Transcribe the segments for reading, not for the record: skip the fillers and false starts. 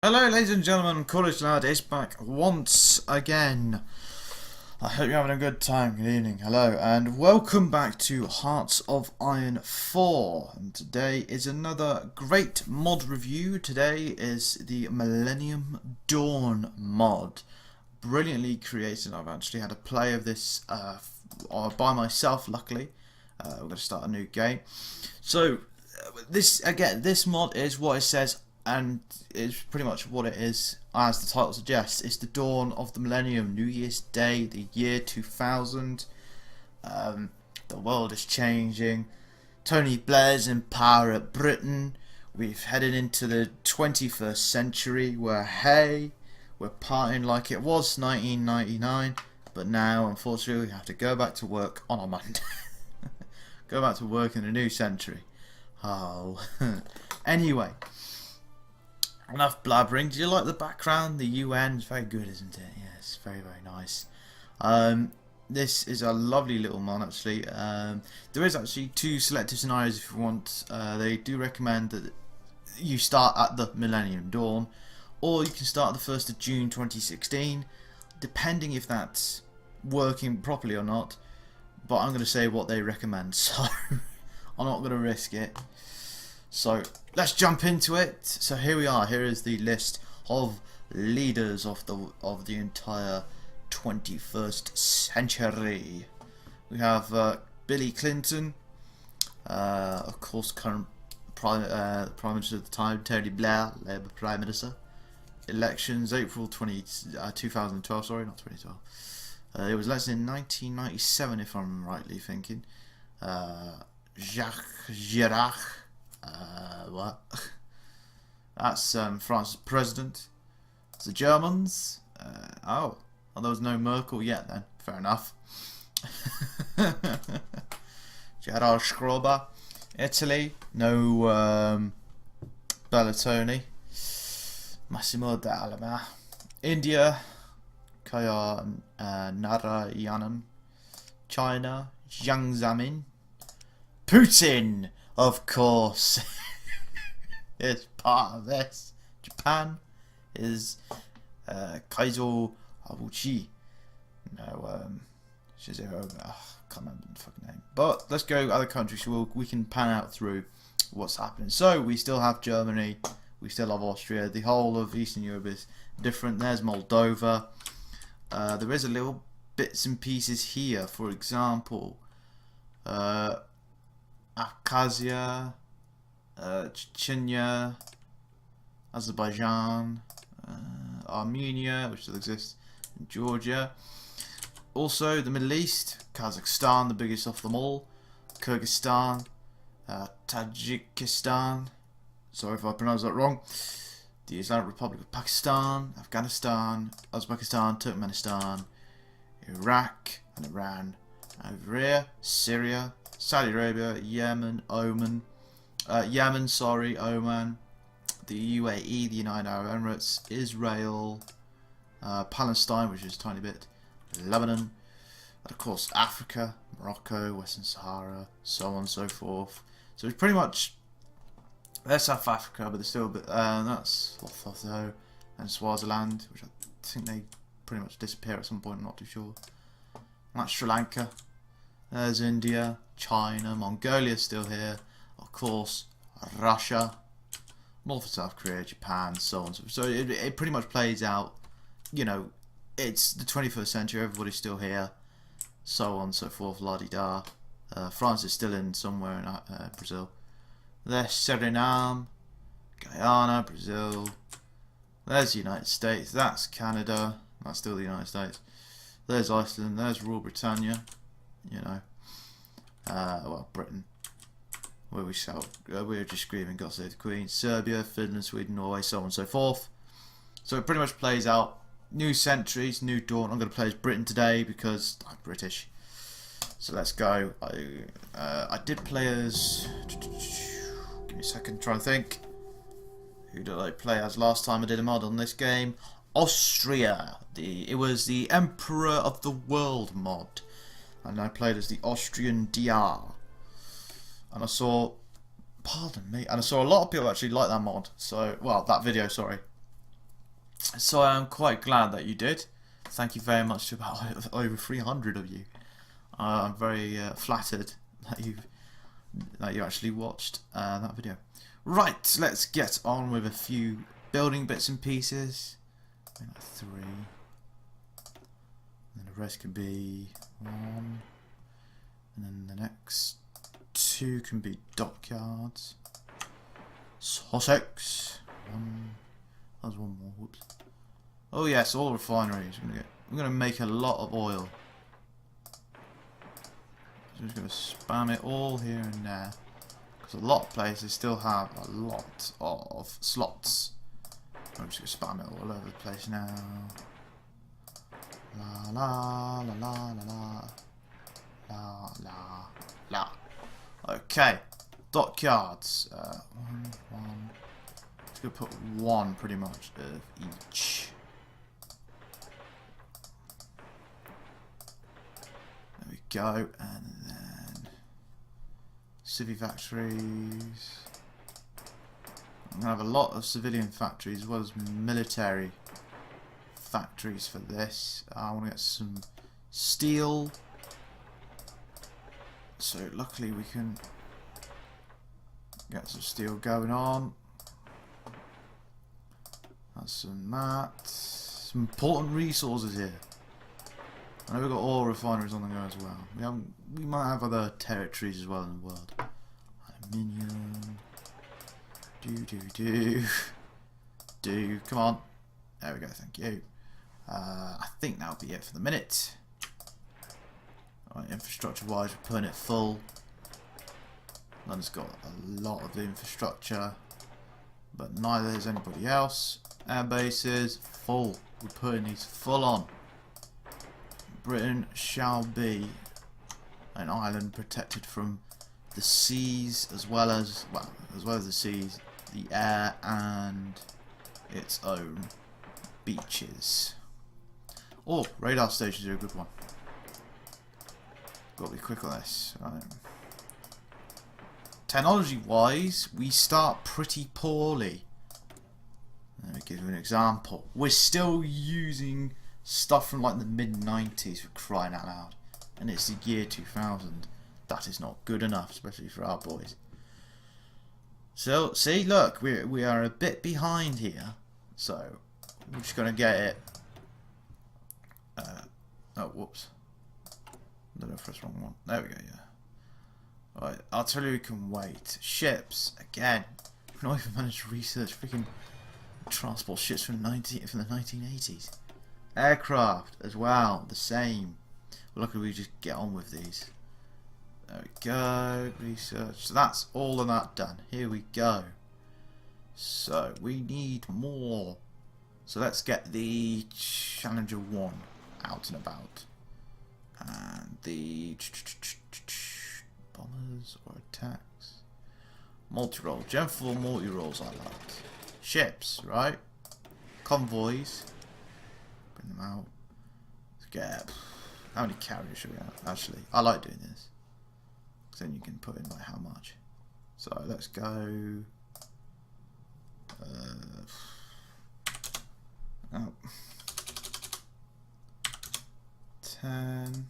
Hello ladies and gentlemen, CornishLAD is back once again. I hope you're having a good time. Good evening, hello, and welcome back to Hearts of Iron 4. And today is another great mod review. Today is the Millennium Dawn mod. Brilliantly created. I've actually had a play of this by myself, luckily. We're going to start a new game. So, this mod is what it says, and it's pretty much what it is, as the title suggests. It's the dawn of the millennium, New Year's Day, the year 2000. The world is changing. Tony Blair's in power at Britain. We've headed into the 21st century where, hey, we're partying like it was 1999, but now, unfortunately, we have to go back to work on a Monday. Go back to work in a new century. Oh. Anyway. Enough blabbering. Do you like the background? The UN is very good, isn't it? Yes, very, very nice. This is a lovely little mod, actually. There is actually 2 selective scenarios if you want. They do recommend that you start at the Millennium Dawn, or you can start the 1st of June 2016, depending if that's working properly or not. But I'm going to say what they recommend, so I'm not going to risk it. So let's jump into it. So here we are. Here is the list of leaders of the entire 21st century. We have Billy Clinton, of course, current Prime Minister at the time, Tony Blair, Labour Prime Minister. Elections April 2012. Sorry, not 2012. It was elected in 1997, if I'm rightly thinking. Jacques Chirac. What? That's France's president. The Germans. Oh, there was no Merkel yet then. Fair enough. Gerard Schrober. Italy. No Berlusconi. Massimo D'Alema. India. Kaya Narayanan. China. Jiang Zemin. Putin, of course, is part of this. Japan is Kaizo Abuchi. No, Shizuo. I can't remember the fucking name. But let's go other countries so we can pan out through what's happening. So we still have Germany, we still have Austria. The whole of Eastern Europe is different. There's Moldova. There is a little bits and pieces here. For example, Abkhazia, Chechnya, Azerbaijan, Armenia, which still exists, and Georgia. Also, the Middle East, Kazakhstan, the biggest of them all, Kyrgyzstan, Tajikistan, sorry if I pronounced that wrong, the Islamic Republic of Pakistan, Afghanistan, Uzbekistan, Turkmenistan, Iraq, and Iran. Over here, Syria, Saudi Arabia, Yemen, Oman, Oman, the UAE, the United Arab Emirates, Israel, Palestine, which is a tiny bit, Lebanon, and of course Africa, Morocco, Western Sahara, so on and so forth. So it's pretty much, there's South Africa, but there's still a bit, that's Lesotho and Swaziland, which I think they pretty much disappear at some point, I'm not too sure. And that's Sri Lanka. There's India, China, Mongolia's still here, of course, Russia, North and South Korea, Japan, so on. So it pretty much plays out, you know, it's the 21st century, everybody's still here, so on and so forth, la-di-da. France is still in somewhere in Brazil. There's Suriname, Guyana, Brazil. There's the United States, that's Canada, that's still the United States. There's Iceland, there's Royal Britannia. You know, well, Britain, where we were just screaming God Save the Queen. Serbia, Finland, Sweden, Norway, so on and so forth. So it pretty much plays out. New centuries, new dawn. I'm going to play as Britain today because I'm British. So let's go. I did play as. Give me a second, try and think. Who did I play as last time I did a mod on this game? Austria. It was the Emperor of the World mod. And I played as the Austrian DR. And I saw, pardon me, and I saw a lot of people actually like that mod. So, well, that video, sorry. So I am quite glad that you did. Thank you very much to about over 300 of you. I'm very flattered that you actually watched that video. Right, let's get on with a few building bits and pieces. Like 3. And the rest can be 1. And then the next 2 can be dockyards. Sussex. 1. There's 1 more. Whoops. Oh yes, all refineries. We're gonna make a lot of oil. So I'm just gonna spam it all here and there, because a lot of places still have a lot of slots. I'm just gonna spam it all over the place now. La la la la la la la la. Okay, dockyards. 1. Just gonna put 1 pretty much of each. There we go, and then civvy factories. I'm gonna have a lot of civilian factories as well as military factories for this. I want to get some steel, so luckily we can get some steel going on. That's some important resources here. I know we've got oil refineries on the go as well. We might have other territories as well in the world. Aluminium. Do. Come on. There we go, thank you. I think that'll be it for the minute. Alright, infrastructure wise, we're putting it full. London's got a lot of infrastructure, but neither has anybody else. Air bases, full. We're putting these full on. Britain shall be an island protected from the seas as well as the seas, the air, and its own beaches. Oh, radar stations are a good one. Got to be quick on this. Right. Technology wise, we start pretty poorly. Let me give you an example. We're still using stuff from like the mid-90s, for crying out loud, and it's the year 2000. That is not good enough, especially for our boys. So see, look, we are a bit behind here, so we're just gonna get it. Oh, whoops! I don't know if that's the wrong one. There we go. Yeah. Right, artillery can wait. Ships again. We've not even managed to research freaking transport ships from the 1980s. Aircraft as well, the same. Luckily we just get on with these. There we go, research. So that's all of that done. Here we go. So we need more. So let's get the Challenger 1 out and about. And the bombers or attacks. Multi-role. Gen 4 multi-roles I like. Ships, right? Convoys. Bring them out. Let's get... How many carriers should we have? Actually, I like doing this. Because then you can put in like how much. So let's go... Oh. 10...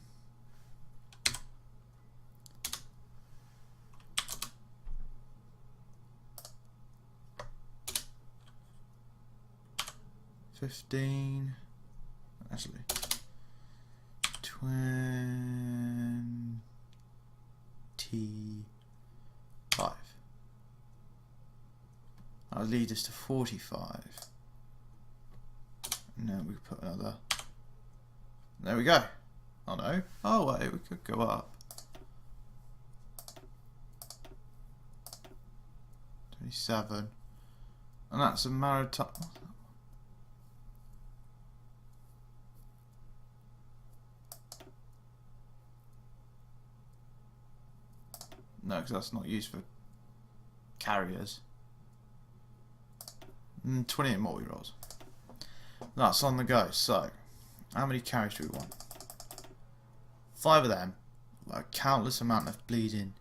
15... Actually... 25. That'll lead us to 45. And then we put another. There we go. Oh no. Oh wait, we could go up. 27. And that's a maritime. No, because that's not used for carriers. 28 multi-rolls. That's on the go. So, how many carriers do we want? 5 of them. A countless amount of bleeding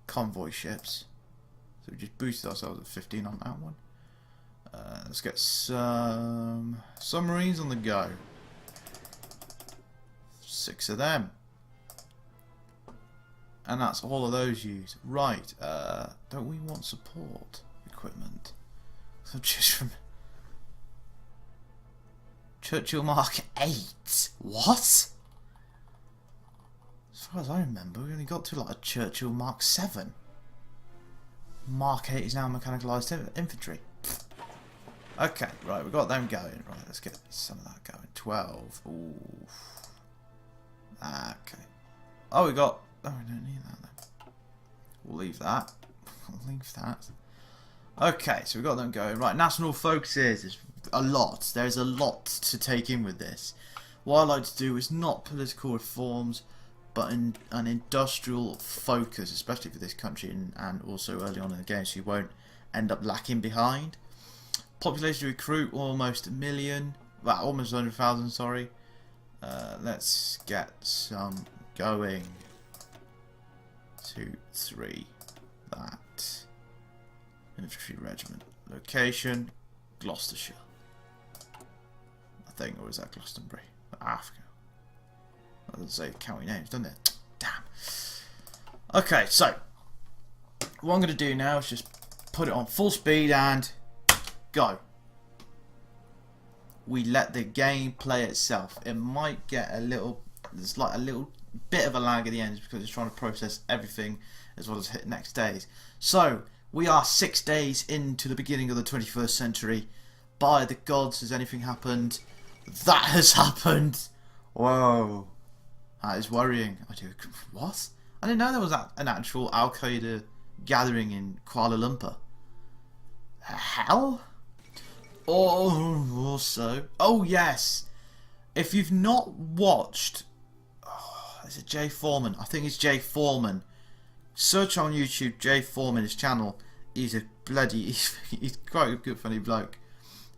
convoy ships. So we just boosted ourselves at 15 on that one. Let's get some submarines on the go. 6 of them. And that's all of those used. Right, don't we want support equipment? So just from Churchill Mark 8. What? As far as I remember, we only got to like a Churchill Mark 7. Mark 8 is now mechanicalised infantry. Okay, right, we got them going. Right, let's get some of that going. 12. Ooh. Okay. Oh, we got... Oh, we don't need that then. We'll leave that. We'll leave that. Okay, so we got them going. Right, national focuses. There's a lot. There's a lot to take in with this. What I like to do is not political reforms, but an industrial focus, especially for this country and also early on in the game, so you won't end up lacking behind. Population to recruit almost 1 million. Well, almost 100,000, sorry. Let's get some going. 2, 3. That. Infantry regiment. Location. Gloucestershire. I think, or is that Glastonbury? Africa. I didn't say county names, doesn't it? Damn. Okay, so what I'm going to do now is just put it on full speed and go. We let the game play itself. It might get a little, there's like a little bit of a lag at the end because it's trying to process everything as well as hit next days. So we are 6 days into the beginning of the 21st century. By the gods, has anything happened? That has happened. Whoa, that is worrying. I do. What? I didn't know there was an actual Al Qaeda gathering in Kuala Lumpur. The hell? Oh, also, oh yes, if you've not watched, is it Jay Foreman? I think it's Jay Foreman. Search on YouTube Jay Foreman, his channel. He's a bloody, he's quite a good funny bloke.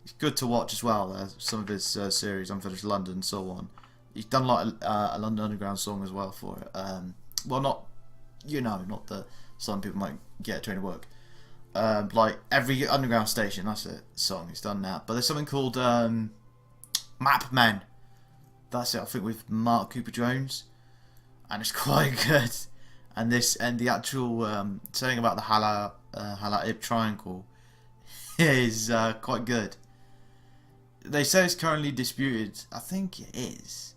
He's good to watch as well. Some of his series, Unfinished London and so on. He's done like a London Underground song as well for it. Well, not, you know, not the song people might get to work. Like every underground station, that's a song he's done now. But there's something called Map Men. That's it, I think, with Mark Cooper Jones, and it's quite good. And this and the actual saying about the Hala-Ib triangle is quite good. They say it's currently disputed. I think it is.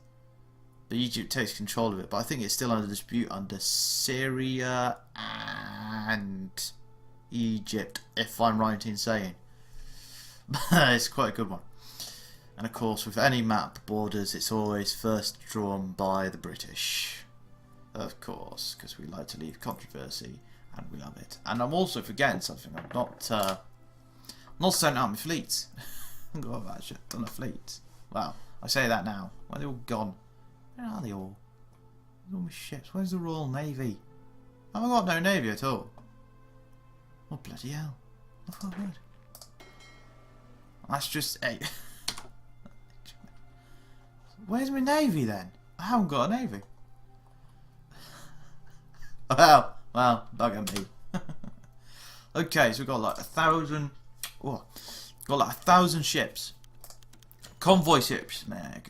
But Egypt takes control of it, but I think it's still under dispute under Syria and Egypt, if I'm right in saying. It's quite a good one. And of course, with any map borders, it's always first drawn by the British. Of course, because we like to leave controversy, and we love it. And I'm also forgetting something. I'm not sent out my fleets. I forgot about shit. Done a fleet. Well, I say that now. Why are they all gone? Where are they all? Where's all my ships? Where's the Royal Navy? I haven't got no navy at all. Oh bloody hell! I've got a word. That's just a. Where's my navy then? I haven't got a navy. Well, bugger me. Okay, so we've got like 1,000. Oh, got like 1,000 ships. Convoy ships, man.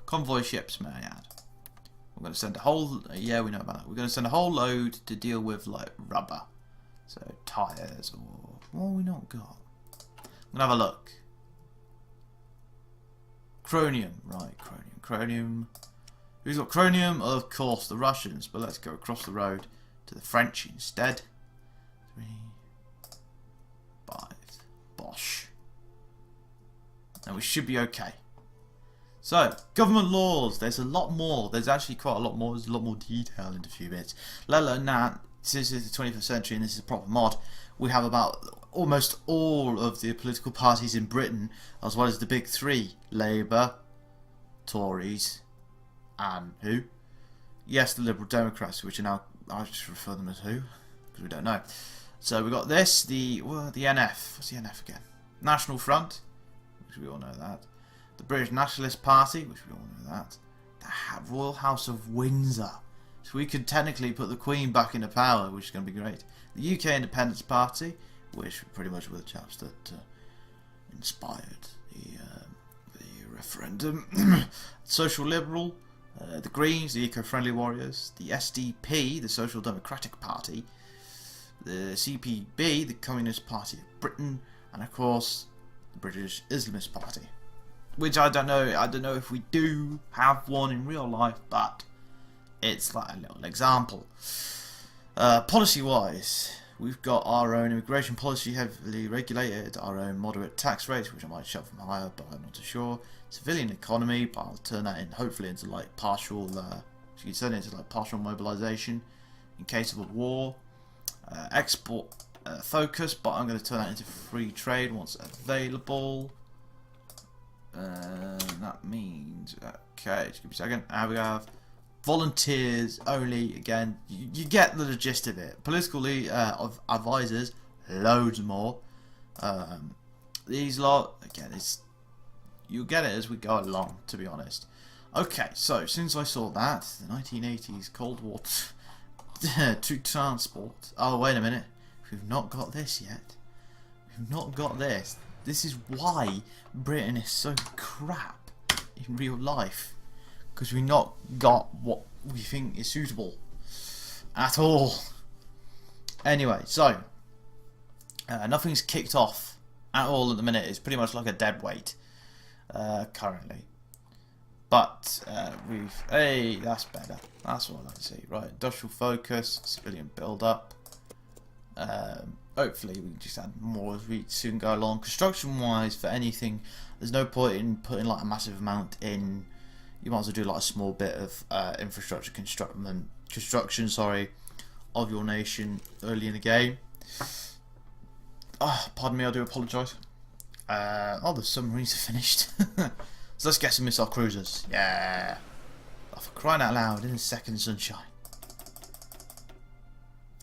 Convoy ships, may I add. We're going to send a whole. Yeah, we know about that. We're going to send a whole load to deal with like rubber, so tires or what we not got. I'm gonna have a look. Chromium, right? Chromium. Who's got chromium? Of course, the Russians. But let's go across the road to the French instead. 3, 5, Bosch. And we should be okay. So, government laws. There's a lot more. There's actually quite a lot more. There's a lot more detail into a few bits. Let alone that, since it's the 21st century and this is a proper mod, we have about almost all of the political parties in Britain, as well as the big three: Labour, Tories, and who? Yes, the Liberal Democrats, which are now, I just refer them as who, because we don't know. So we got this, the NF. What's the NF again? National Front, which we all know that. The British Nationalist Party, which we all know that. The Royal House of Windsor. So we could technically put the Queen back into power, which is going to be great. The UK Independence Party, which pretty much were the chaps that inspired the referendum. Social Liberal, the Greens, the Eco-Friendly Warriors, the SDP, the Social Democratic Party, the CPB, the Communist Party of Britain, and of course the British Islamist Party. Which I don't know if we do have one in real life, but it's like a little example. Policy-wise, we've got our own immigration policy heavily regulated, our own moderate tax rates, which I might shove from higher, but I'm not too sure. Civilian economy, but I'll turn that in hopefully into like partial, you can turn it into like partial mobilisation in case of a war. Export focus, but I'm going to turn that into free trade once available. That means, okay, just give me a second. We have volunteers only. Again, you get the gist of it. Political of advisors, loads more. These lot, again, you'll get it as we go along, to be honest. Okay, so since I saw that, the 1980s Cold War to transport. Oh, wait a minute. We've not got this yet. We've not got this. This is why Britain is so crap in real life. Because we've not got what we think is suitable at all. Anyway, so nothing's kicked off at all at the minute. It's pretty much like a dead weight currently. But hey, that's better. That's what I like to see. Right, industrial focus, civilian build-up. Hopefully we can just add more as we soon go along. Construction-wise, for anything, there's no point in putting like a massive amount in. You might as well do like a small bit of infrastructure construction, sorry, of your nation early in the game. Oh, pardon me, I do apologise. Oh, the submarines are finished. So let's get some missile cruisers. Yeah. Oh, for crying out loud, in the second sunshine.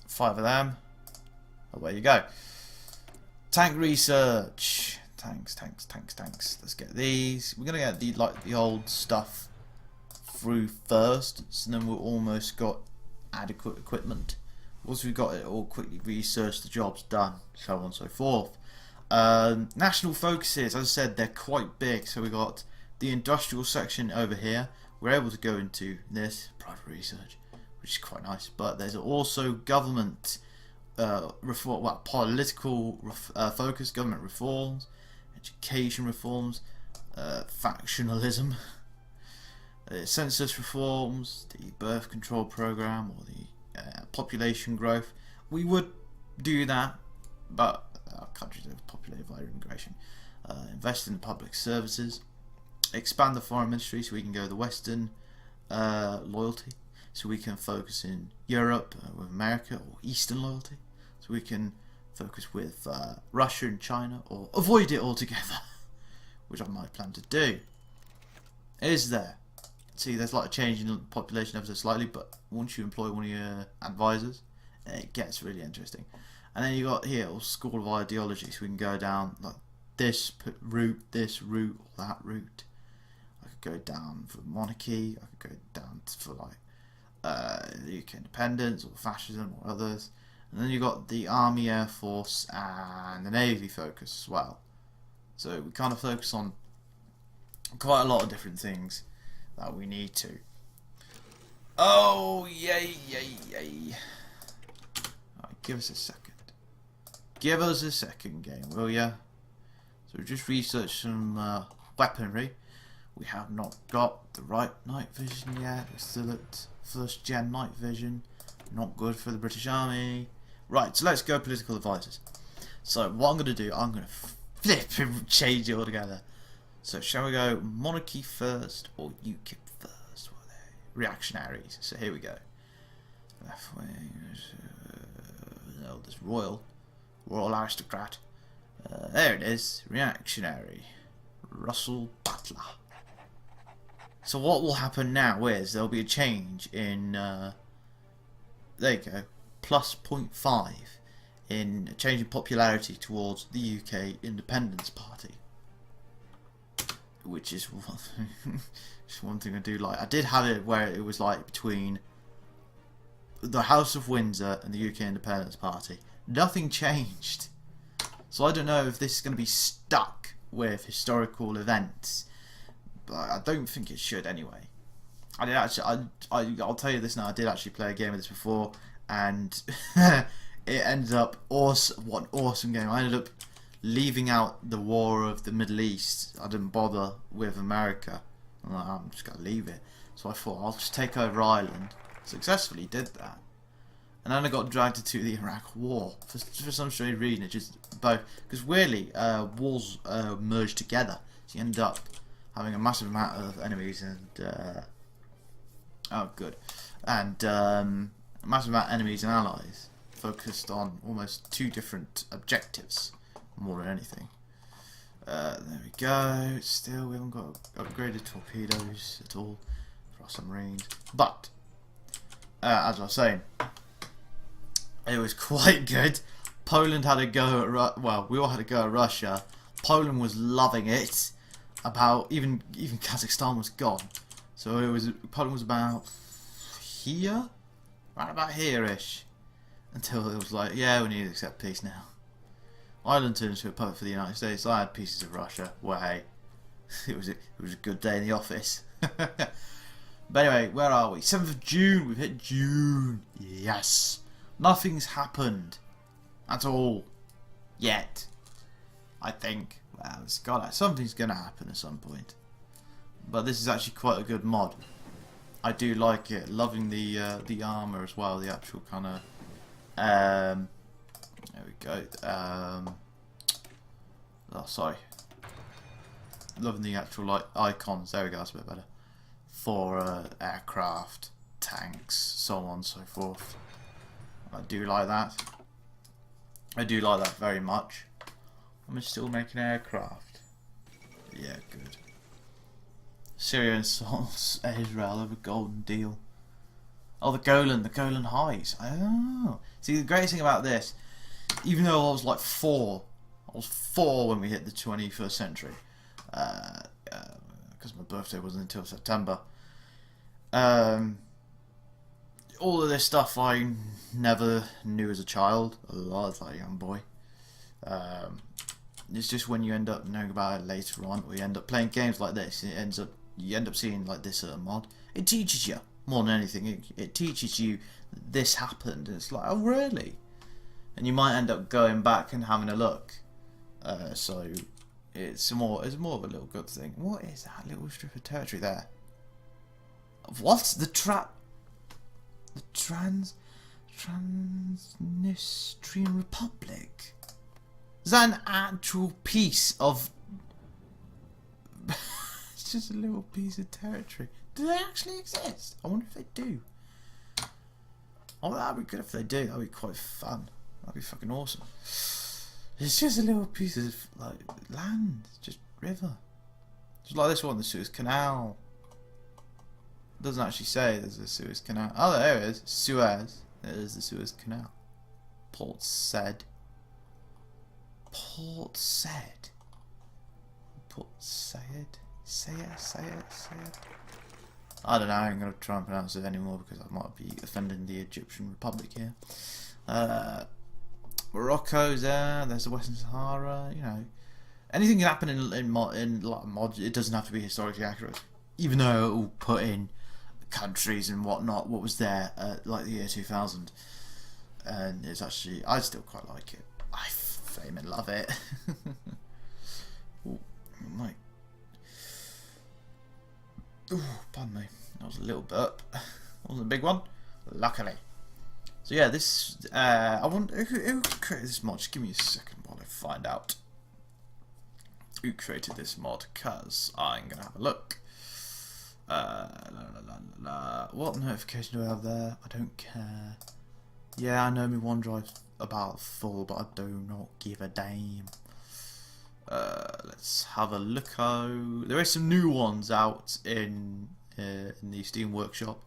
5 of them. Away you go. Tank research. Tanks. Let's get these. We're gonna get the old stuff through first, so then we've almost got adequate equipment. Once we've got it all quickly researched, the job's done, so on and so forth. National focuses, as I said, they're quite big. So we got the industrial section over here. We're able to go into this private research, which is quite nice. But there's also government reform, political focus, government reforms, education reforms, factionalism, census reforms, the birth control program, or the population growth. We would do that, but our countries are populated via immigration. Invest in public services, expand the foreign ministry so we can go the Western loyalty, so we can focus in Europe with America, or Eastern loyalty, so we can focus with Russia and China, or avoid it altogether, which I might plan to do. Is there? See, there's like a change in the population ever so slightly, but once you employ one of your advisors, it gets really interesting. And then you got here a school of ideology, so we can go down like this route, or that route. I could go down for monarchy. I could go down for like the UK independence or fascism or others. And then you got the army, air force, and the navy focus as well. So we kind of focus on quite a lot of different things that we need to. Oh, yay. Alright, give us a second. Give us a second, game, will ya? So we just researched some weaponry. We have not got the right night vision yet. We're still at first gen night vision. Not good for the British Army. Right, so let's go political advisors. So what I'm going to do, I'm going to flip and change it all together. So shall we go monarchy first or UKIP first? What are they? Reactionaries. So here we go. Left wing. No, there's royal aristocrat. There it is. Reactionary. Russell Butler. So what will happen now is there'll be a change in. There you go. Plus 0.5 in a change in popularity towards the UK Independence Party. Which is one thing I do like. I did have it where it was like between the House of Windsor and the UK Independence Party. Nothing changed. So I don't know if this is going to be stuck with historical events, but I don't think it should anyway. I did actually. I'll tell you this now. I did actually play a game of this before, and it ended up awesome. What an awesome game! I ended up leaving out the war of the Middle East. I didn't bother with America. I'm like, I'm just gonna leave it. So I thought I'll just take over Ireland. Successfully did that. And then I got dragged into the Iraq War. For some strange reason, it just both... Because weirdly, wars merged together. So you end up having a massive amount of enemies and... oh, good. And a massive amount of enemies and allies. Focused on almost two different objectives. More than anything. There we go. Still, we haven't got upgraded torpedoes at all for our submarines. But, as I was saying... It was quite good. Poland had a go at well, we all had a go at Russia. Poland was loving it. About even Kazakhstan was gone. So it was Poland was about here, right about here-ish, until it was like, yeah, we need to accept peace now. Ireland turned into a puppet for the United States. I had pieces of Russia. Well, hey, it was a good day in the office. But anyway, where are we? 7th of June. We've hit June. Yes. Nothing's happened at all yet. I think. Well, something's gonna happen at some point. But this is actually quite a good mod. I do like it. Loving the armor as well. The actual kind of there we go. Oh, sorry. Loving the actual like icons. There we go. That's a bit better. For aircraft, tanks, so on and so forth. I do like that. I do like that very much. I'm still making aircraft. Yeah, good. Syria insults Israel over Golden Deal. Oh, the Golan Heights. Oh. See, the greatest thing about this, even though I was like 4, I was 4 when we hit the 21st century. Because my birthday wasn't until September. All of this stuff I never knew as a child, as a young boy. It's just when you end up knowing about it later on, or you end up playing games like this, you end up seeing like this mod. It teaches you more than anything. It teaches you this happened, and it's like, oh really? And you might end up going back and having a look. So it's more of a little good thing. What is that little strip of territory there? What? The Transnistrian Republic? Is that an actual piece of... It's just a little piece of territory. Do they actually exist? I wonder if they do. Oh, that'd be good if they do. That'd be quite fun. That'd be fucking awesome. It's just a little piece of like land, just river. Just like this one, the Suez Canal. It doesn't actually say there's a Suez Canal. Oh, there it is. Suez. There is the Suez Canal. Port Said. Port Said. Port Said. Say it. I don't know. I'm going to try and pronounce it anymore because I might be offending the Egyptian Republic here. Morocco's there. There's the Western Sahara. You know, anything can happen in mod. It doesn't have to be historically accurate, even though it will put in countries and whatnot. What was there like the year 2000, and it's actually I still quite like it. I flame and love it. Ooh, pardon me. That was a little burp. That wasn't a big one, luckily. So yeah, this I want who created this mod. Just give me a second while I find out who created this mod, cause I'm gonna have a look. What notification do I have there? I don't care. Yeah, I know my OneDrive's about full, but I do not give a damn. Let's have a look. There are some new ones out in the Steam Workshop.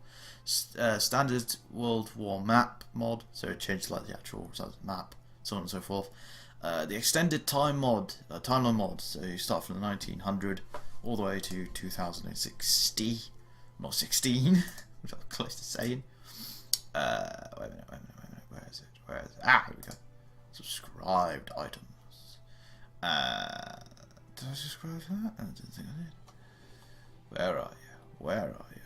Standard World War map mod, so it changed like the actual map, so on and so forth. The extended time mod, timeline mod, so you start from the 1900 all the way to 2060, not 16, which I'm close to saying. Wait a minute, where is it? Ah, here we go. Subscribed items. Did I subscribe to that? I didn't think I did. Where are you? Where are you?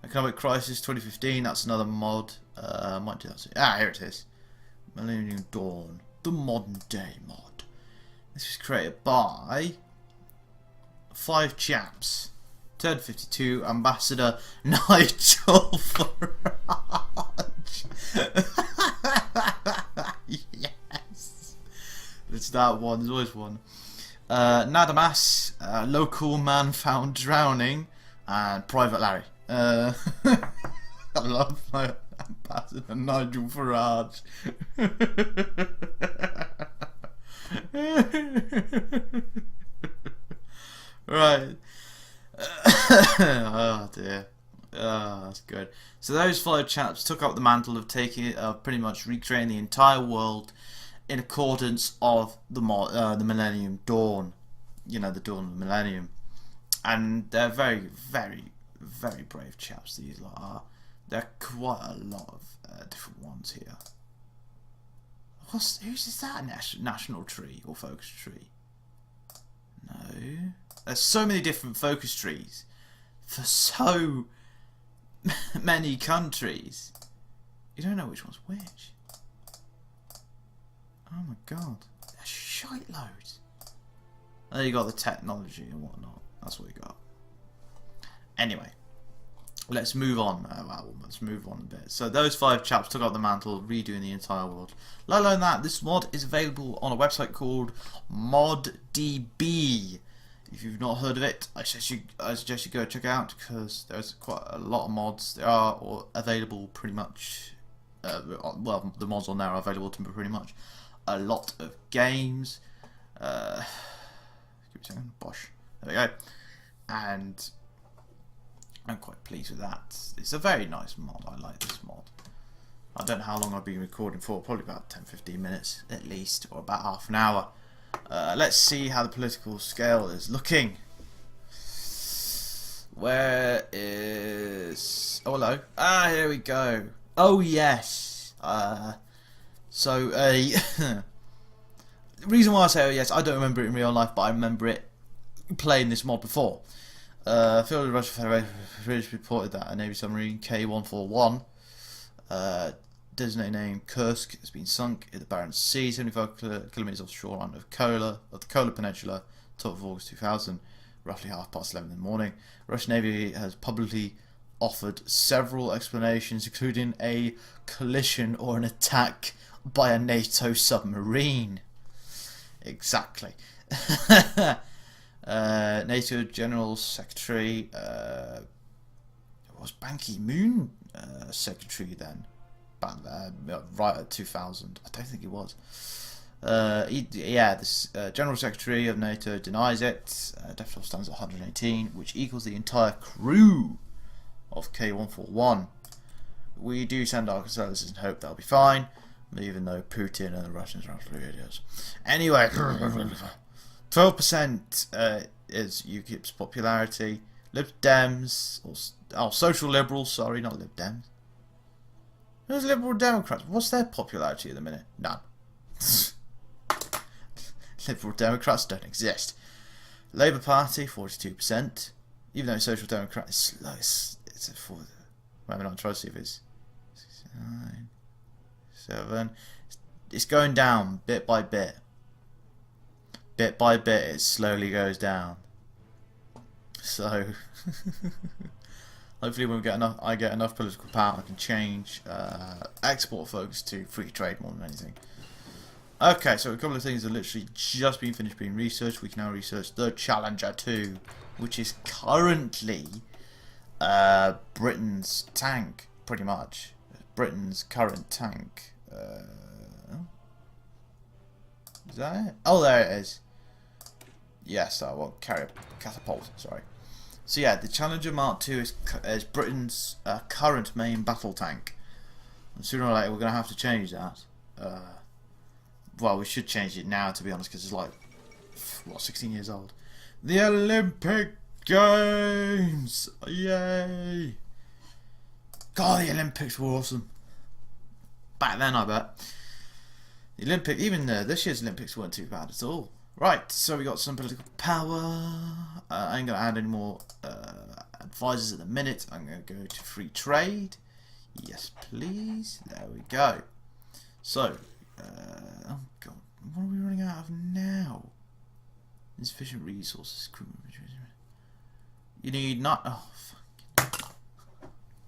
Economic Crisis 2015, that's another mod. Might do that soon. Ah, here it is. Millennium Dawn, the modern day mod. This was created by 5 chaps. Turn 52, Ambassador Nigel Farage. Yes. It's that one, there's always one. Nadamas, local man found drowning, and Private Larry. I love my Ambassador Nigel Farage. Right. Oh dear. Oh, that's good. So those 5 chaps took up the mantle of pretty much recreating the entire world in accordance of the Millennium Dawn. You know, the dawn of the Millennium. And they're very, very, very brave chaps, these lot are. There are quite a lot of different ones here. Whose is that national tree or focus tree? No. There's so many different focus trees for so many countries. You don't know which one's which. Oh my god. There's shite loads. There you got the technology and whatnot. That's what you got. Anyway. Let's move on. Let's move on a bit. So those 5 chaps took up the mantle, redoing the entire world. Let alone that, this mod is available on a website called ModDB. If you've not heard of it, I suggest you go check it out, because there's quite a lot of mods. They are available pretty much. Well, the mods on there are available to pretty much a lot of games. Give me a second. Bosh. There we go. And I'm quite pleased with that. It's a very nice mod. I like this mod. I don't know how long I've been recording for. Probably about 10-15 minutes at least, or about half an hour. Let's see how the political scale is looking. Where is... Oh, hello. Ah, here we go. Oh, yes. So, the reason why I say oh, yes, I don't remember it in real life, but I remember it playing this mod before. Field of the Russian Federation reported that a Navy submarine K-141, designated name Kursk, has been sunk in the Barents Sea, 75 kilometers off the shoreline of the Kola Peninsula, 12th of August 2000, roughly 11:30 in the morning. The Russian Navy has publicly offered several explanations, including a collision or an attack by a NATO submarine. Exactly. NATO General Secretary was Ban Ki-moon Secretary then, right at 2000. I don't think he was. This General Secretary of NATO denies it. Death toll stands at 118, which equals the entire crew of K-141. We do send our condolences and hope that'll be fine, even though Putin and the Russians are absolute idiots. Anyway. 12% is UKIP's popularity. Lib Dems, Social Liberals, sorry, not Lib Dems. Who's Liberal Democrats? What's their popularity at the minute? None. Liberal Democrats don't exist. Labour Party, 42%. Even though Social Democrat is slow, it's a 4. Maybe not try to see if it's 9, 7. It's going down bit by bit. Bit by bit, it slowly goes down. So, hopefully, when I get enough political power, I can change export focus to free trade more than anything. Okay, so a couple of things are literally just been finished being researched. We can now research the Challenger 2, which is currently Britain's tank, pretty much. Britain's current tank. Is that it? Oh, there it is. Yes, I won't carry a catapult, sorry. So yeah, the Challenger Mark II is Britain's current main battle tank. And sooner or later we're going to have to change that. Well, we should change it now, to be honest, because it's like, what, 16 years old. The Olympic Games! Yay! God, the Olympics were awesome. Back then, I bet. The even this year's Olympics weren't too bad at all. Right, so we got some political power. I ain't gonna add any more advisors at the minute. I'm gonna go to free trade. Yes, please. There we go. So, oh god, what are we running out of now? Insufficient resources. You need not. Oh, fuck.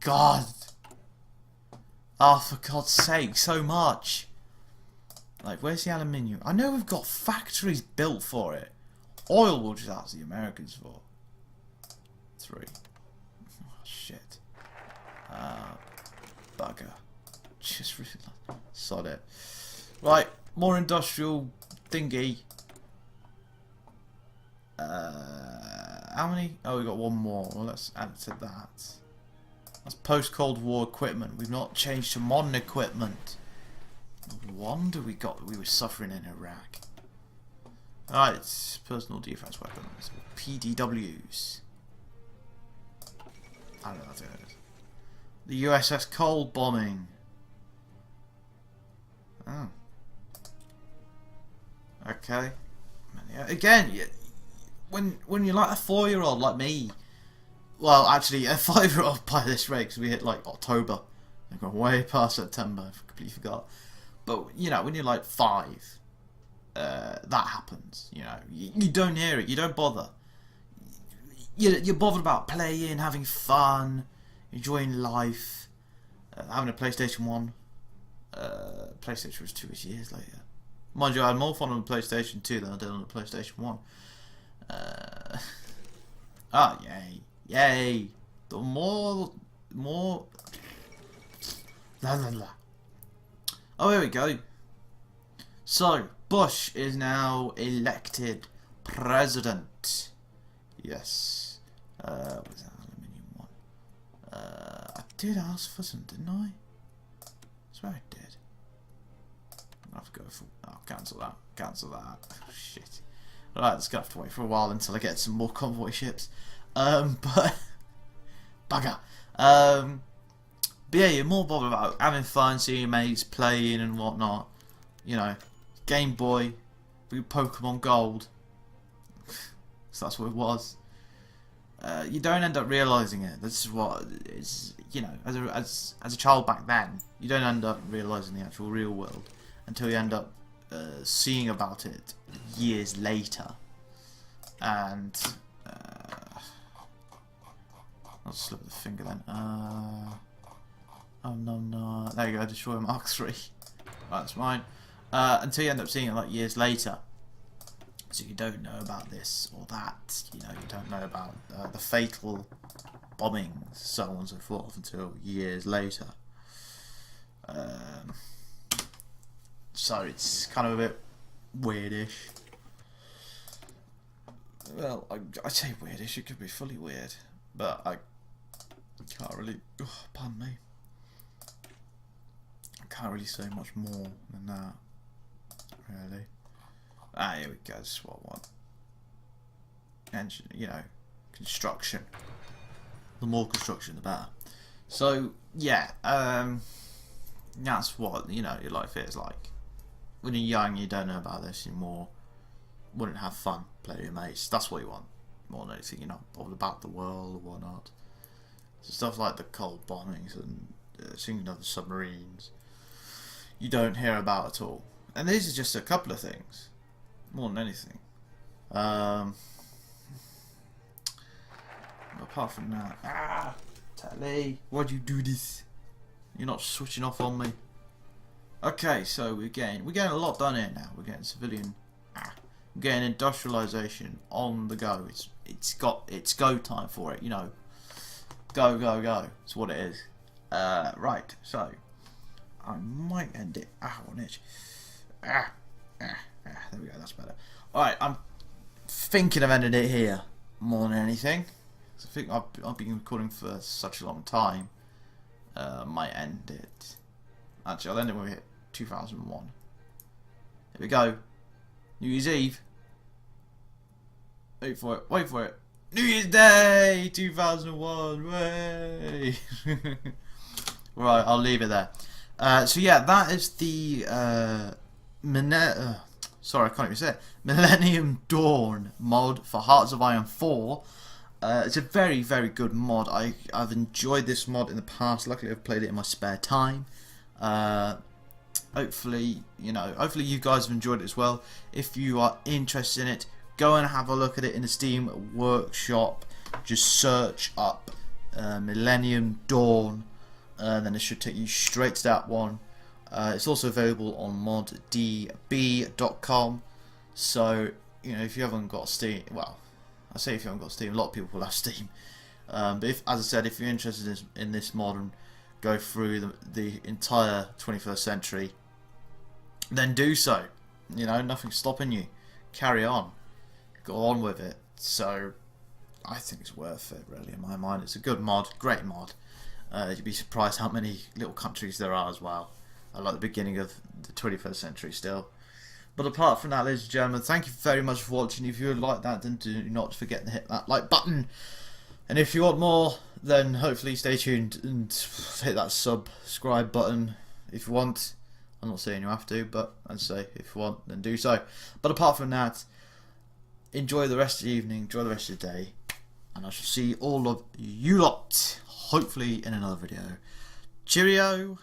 God. Oh, for God's sake, so much. Like, where's the aluminium? I know we've got factories built for it. Oil we'll just ask the Americans for. 3. Oh, shit. Bugger. Just really sod it. Right, more industrial thingy. How many? Oh, we got one more. Well, let's add to that. That's post-Cold War equipment. We've not changed to modern equipment. No wonder we were suffering in Iraq. Alright, personal defense weapons. PDWs. I don't know what that is. The USS Cole bombing. Oh. Okay. Again, when you're like a 4-year-old like me, well, actually a 5-year-old by this rate, because we hit like October, I've gone way past September. I completely forgot. But you know, when you're like 5, that happens. You know, you don't hear it, you don't bother. You're bothered about playing, having fun, enjoying life, having a PlayStation 1. PlayStation was 2 years later. Mind you, I had more fun on the PlayStation 2 than I did on the PlayStation 1. Yay. Yay. The more... Blah, blah, blah. Oh, here we go. So, Bush is now elected president. Yes. What was that aluminium one? I did ask for some, didn't I? I swear I did. I'll have to go for... Oh, cancel that. Cancel that. Oh, shit. Alright, just gonna have to wait for a while until I get some more convoy ships. But... Bugger. But yeah, you're more bothered about having fun, seeing your mates, playing and whatnot. You know, Game Boy, Pokemon Gold. So that's what it was. You don't end up realising it. This is what is, you know, as a child back then, you don't end up realising the actual real world until you end up seeing about it years later. And I'll slip the finger then. Oh no, there you go, destroy Mark 3. Right, that's mine. Until you end up seeing it like years later. So you don't know about this or that, you know, you don't know about the fatal bombings, so on and so forth, until years later. So it's kind of a bit weirdish. Well, I say weirdish, it could be fully weird, but I can't really, pardon me, I can't really say much more than that, really. Ah, here we go, this is what I want. Engine, you know, construction. The more construction, the better. So, yeah, that's what, you know, your life is like. When you're young, you don't know about this, you more wouldn't have fun, play with your mates. That's what you want. More than anything, you're not bothered about the world or whatnot. So stuff like the cold bombings and sinking of the submarines, you don't hear about at all. And these are just a couple of things, more than anything. Apart from that, Telly, why'd you do this? You're not switching off on me. Okay, so we're getting a lot done here now. We're getting civilian, we're getting industrialization on the go. It's go time for it. You know, go. It's what it is. Right, so I might end it. One itch. There we go. That's better. All right, I'm thinking of ending it here more than anything. I think I've been recording for such a long time. Might end it. Actually, I'll end it when we hit 2001. Here we go. New Year's Eve. Wait for it. New Year's Day 2001. Way. Right, I'll leave it there. So yeah, that is the sorry, I can't even say it. Millennium Dawn mod for Hearts of Iron 4. It's a very, very good mod. I've enjoyed this mod in the past. Luckily, I've played it in my spare time. Hopefully, hopefully you guys have enjoyed it as well. If you are interested in it, go and have a look at it in the Steam Workshop. Just search up Millennium Dawn, and then it should take you straight to that one. It's also available on moddb.com. So, if you haven't got Steam, well, I say if you haven't got Steam, a lot of people will have Steam. But as I said, if you're interested in this mod and go through the entire 21st century, then do so. Nothing's stopping you. Carry on. Go on with it. So, I think it's worth it, really, in my mind. It's a good mod, great mod. You'd be surprised how many little countries there are as well. I like the beginning of the 21st century still. But apart from that, ladies and gentlemen, thank you very much for watching. If you like that, then do not forget to hit that like button. And if you want more, then hopefully stay tuned and hit that subscribe button if you want. I'm not saying you have to, but I'd say if you want, then do so. But apart from that, enjoy the rest of the evening, enjoy the rest of the day, and I shall see all of you lot, hopefully, in another video. Cheerio!